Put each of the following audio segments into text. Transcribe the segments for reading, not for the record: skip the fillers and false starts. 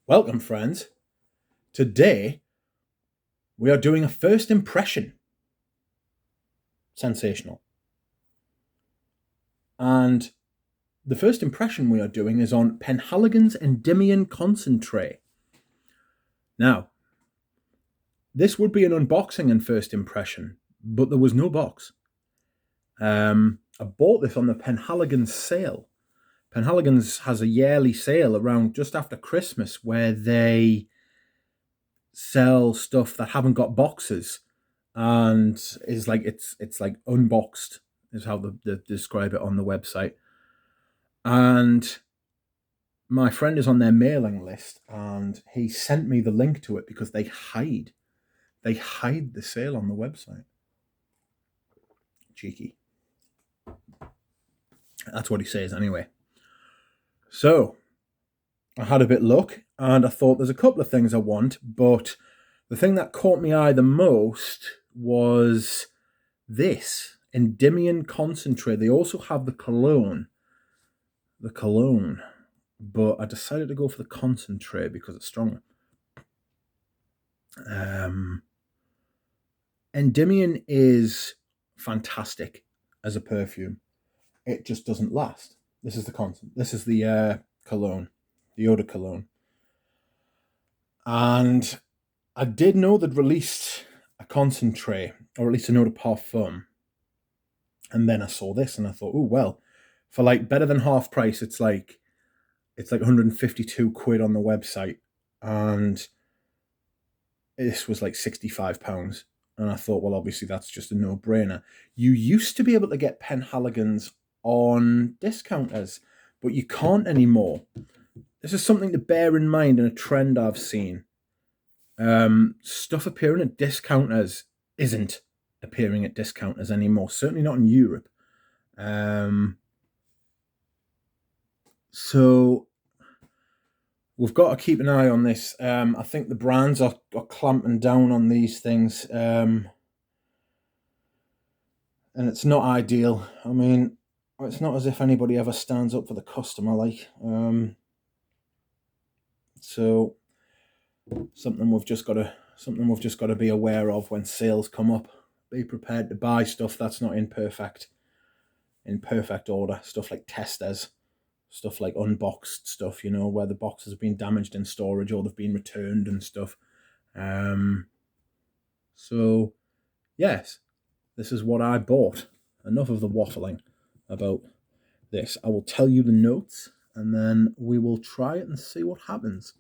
Welcome, friends. Today we are doing a first impression. Sensational. And the first impression we are doing is on Penhaligon's Endymion Concentré. Now, this would be an unboxing and first impression, but there was no box. I bought this on the Penhaligon sale. Penhaligon's has a yearly sale around just after Christmas where they sell stuff that haven't got boxes and is like it's like unboxed is how they describe it on the website. And my friend is on their mailing list and he sent me the link to it because they hide the sale on the website. Cheeky. That's what he says anyway. So I had a bit of luck and I thought there's a couple of things I want, but the thing that caught my eye the most was this Endymion Concentrate. They also have the cologne, but I decided to go for the concentrate because it's stronger. Endymion is fantastic as a perfume. It just doesn't last. This is the cologne, the eau de cologne. And I did know they'd released a concentrate, or at least an eau de parfum. And then I saw this and I thought, oh, well, for like better than half price, it's like 152 quid on the website. And this was like £65. And I thought, well, obviously that's just a no-brainer. You used to be able to get Penhaligons on discounters, but you can't anymore. This is something to bear in mind and a trend I've seen. Stuff appearing at discounters isn't appearing at discounters anymore, certainly not in Europe. So we've got to keep an eye on this. I think the brands are clamping down on these things. And it's not ideal. I mean, it's not as if anybody ever stands up for the customer, like. So something we've just got to be aware of when sales come up. Be prepared to buy stuff that's not in perfect order. Stuff like testers, stuff like unboxed stuff, where the boxes have been damaged in storage or they've been returned and stuff. So yes, this is what I bought. Enough of the waffling about this. I will tell you the notes and then we will try it and see what happens.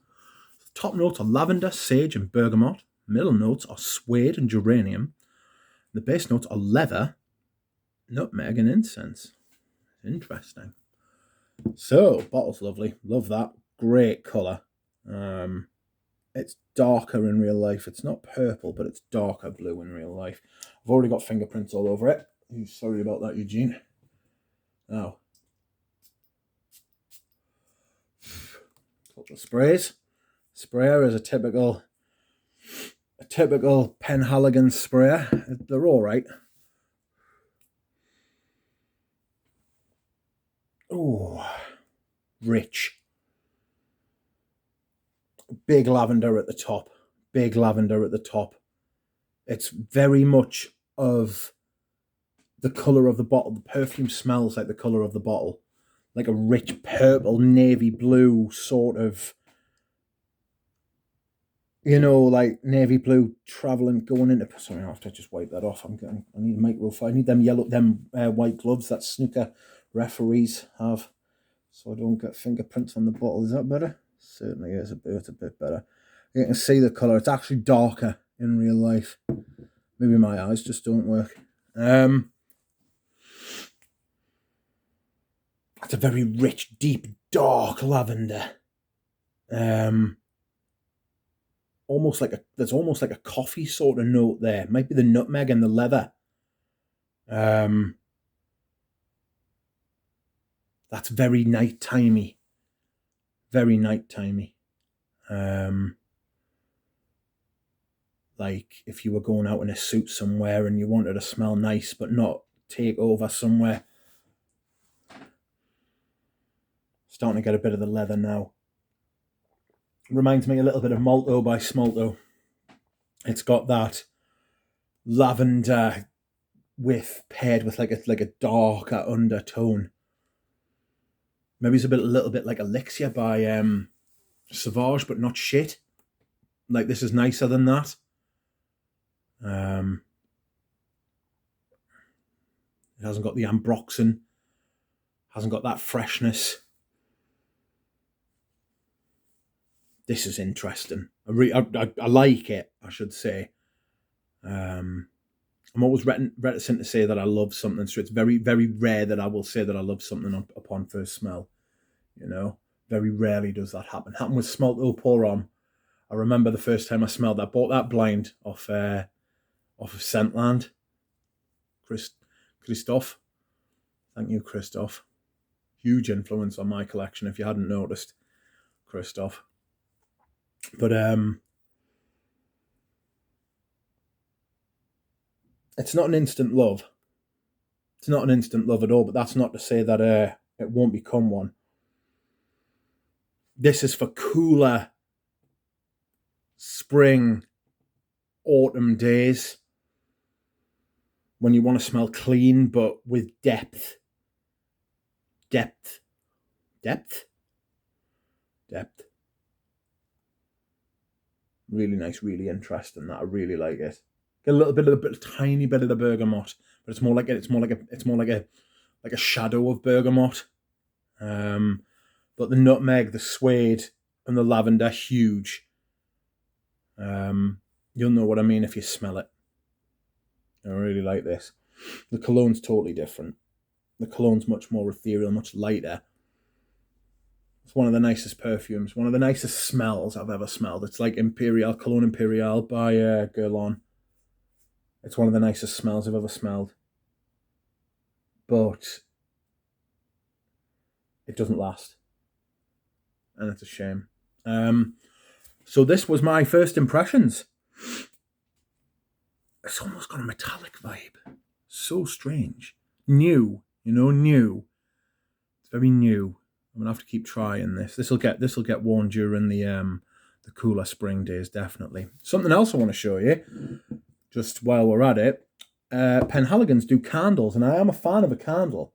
The top notes are lavender, sage, and bergamot. Middle notes are suede and geranium. The base notes are leather, nutmeg, and incense. Interesting. So, bottle's lovely. Love that. Great colour. It's darker in real life. It's not purple, but it's darker blue in real life. I've already got fingerprints all over it. Sorry about that, Eugene. Now, couple of sprays. Sprayer is a typical Penhaligon sprayer. They're all right. Oh, rich. Big lavender at the top. It's very much of the colour of the bottle. The perfume smells like the colour of the bottle. Like a rich purple, navy blue sort of, like navy blue traveling, going into. Sorry, I have to just wipe that off. I need a microphone. I need them white gloves that snooker referees have, so I don't get fingerprints on the bottle. Is that better? Certainly is. It's a bit better. You can see the colour. It's actually darker in real life. Maybe my eyes just don't work. It's a very rich, deep, dark lavender. There's almost like a coffee sort of note there. Might be the nutmeg and the leather. That's very night-timey. Very night-timey. Like if you were going out in a suit somewhere and you wanted to smell nice but not take over somewhere. Starting to get a bit of the leather now. Reminds me a little bit of Malto by Smolto. It's got that lavender paired with like a darker undertone. Maybe it's a little bit like Elixir by Sauvage, but not shit. Like, this is nicer than that. It hasn't got the ambroxan. Hasn't got that freshness. This is interesting. I like it, I should say. I'm always reticent to say that I love something, so it's very, very rare that I will say that I love something upon first smell. You know, very rarely does that happen. Happened with Smolto Porom. I remember the first time I smelled that. I bought that blind off of Scentland. Christophe. Thank you, Christophe. Huge influence on my collection, if you hadn't noticed, Christophe. But it's not an instant love. It's not an instant love at all, but that's not to say that it won't become one. This is for cooler spring, autumn days when you want to smell clean but with depth. Depth. Really nice, really interesting. That I really like it. Get a tiny bit of the bergamot, but it's more like a shadow of bergamot. But the nutmeg, the suede, and the lavender, huge. You'll know what I mean if you smell it. I really like this. The cologne's totally different. The cologne's much more ethereal, much lighter. It's one of the nicest perfumes, one of the nicest smells I've ever smelled. It's like Cologne Imperial by Guerlain. It's one of the nicest smells I've ever smelled. But it doesn't last. And it's a shame. So this was my first impressions. It's almost got a metallic vibe. So strange. New. New. It's very new. I'm gonna have to keep trying this. This will get worn during the cooler spring days, definitely. Something else I want to show you, just while we're at it. Penhaligons do candles, and I am a fan of a candle.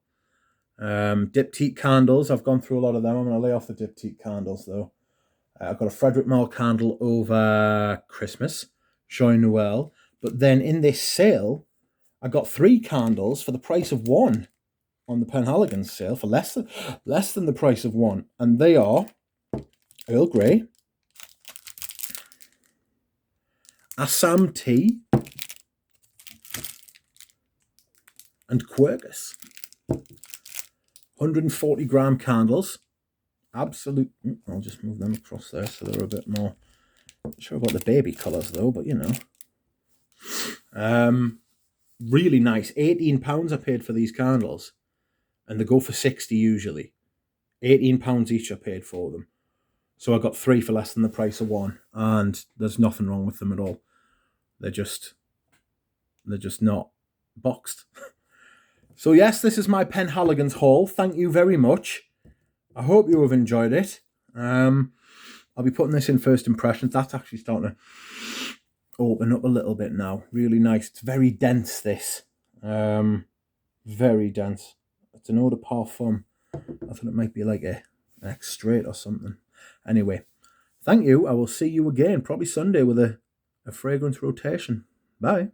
Diptyque candles. I've gone through a lot of them. I'm gonna lay off the Diptyque candles though. I've got a Frederic Malle candle over Christmas, Joyeux Noël. But then in this sale, I got 3 candles for the price of 1 on the Penhaligon sale for less than the price of 1. And they are Earl Grey, Assam tea, and Quercus. 140 gram candles. Absolute. I'll just move them across there so they're a bit more. Not sure about the baby colours though, but you know. Really nice. £18 I paid for these candles, and they go for 60 usually. £18 each I paid for them, so I got 3 for less than the price of 1, and there's nothing wrong with them at all. They're just not boxed. So yes, this is my Penhaligons haul. Thank you very much. I hope you have enjoyed it. I'll be putting this in first impressions. That's actually starting to open up a little bit now. Really nice. It's very dense, this. Very dense. It's an eau de parfum. I thought it might be like an extrait or something. Anyway, thank you. I will see you again, probably Sunday, with a fragrance rotation. Bye.